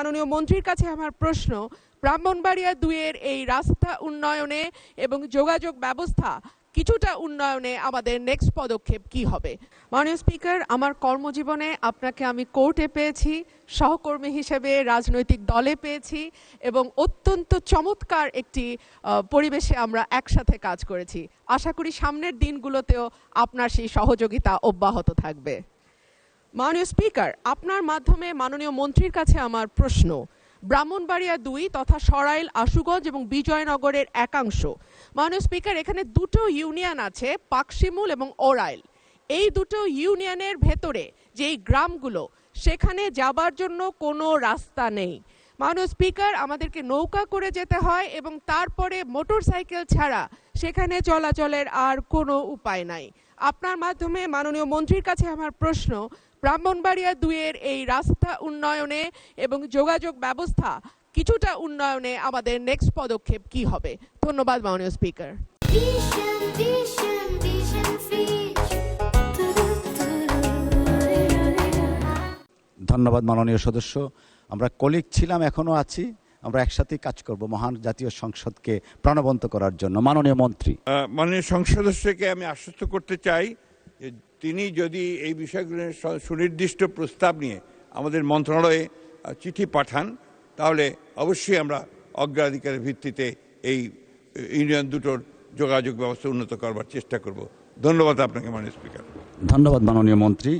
মাননীয় মন্ত্রীর কাছে আমার প্রশ্ন, ব্রাহ্মণবাড়িয়া ২-এর এই রাস্তা উন্নয়নে এবং যোগাযোগ ব্যবস্থা কিছুটা উন্নয়নে আমাদের নেক্সট পদক্ষেপ কি হবে? মাননীয় স্পিকার, আমার কর্মজীবনে আপনাকে আমি কোর্টে পেয়েছি, সহকর্মী হিসেবে রাজনৈতিক দলে পেয়েছি এবং অত্যন্ত চমৎকার একটি পরিবেশে আমরা একসাথে কাজ করেছি। আশা করি সামনের দিনগুলোতেও আপনার সেই সহযোগিতা অব্যাহত থাকবে। মাননীয় স্পিকার, আপনার মাধ্যমে মাননীয় মন্ত্রীর কাছে আমার প্রশ্ন, ব্রাহ্মণবাড়িয়া ২ তথা সরাইল, আশুগঞ্জ এবং বিজয়নগরের একাংশ, মাননীয় স্পিকার, এখানে দুটো ইউনিয়ন আছে, পাকশিমুল এবং ওরাইল। এই দুটো ইউনিয়নের ভেতরে যেই গ্রামগুলো, সেখানে যাবার জন্য কোনো রাস্তা নেই। মাননীয় স্পিকার, আমাদেরকে নৌকা করে যেতে হয় এবং তারপরে মোটরসাইকেল ছাড়া সেখানে চলাচলের আর কোনো উপায় নাই। আপনার মাধ্যমে মাননীয় মন্ত্রীর কাছে আমার প্রশ্ন, ব্রাহ্মণবাড়িয়া ২-এর এই রাস্তা উন্নয়নে এবং যোগাযোগ ব্যবস্থা কিছুটা উন্নয়নে আমাদের নেক্সট পদক্ষেপ কি হবে? ধন্যবাদ মাননীয় স্পিকার। ধন্যবাদ মাননীয় সদস্য। আমরা কলিগ ছিলাম, এখনো আছি, আমরা একসাথেই কাজ করব মহান জাতীয় সংসদকে প্রাণবন্ত করার জন্য। মাননীয় মন্ত্রী। মাননীয় সংসদ সদস্যকে আমি আশ্বস্ত করতে চাই যে তিনি যদি এই বিষয়গুলো সুনির্দিষ্ট প্রস্তাব নিয়ে আমাদের মন্ত্রণালয়ে চিঠি পাঠান, তাহলে অবশ্যই আমরা অগ্রাধিকারের ভিত্তিতে এই ইউনিয়ন দুটোর যোগাযোগ ব্যবস্থা উন্নত করবার চেষ্টা করব। ধন্যবাদ আপনাকে মাননীয় স্পিকার। ধন্যবাদ মাননীয় মন্ত্রী।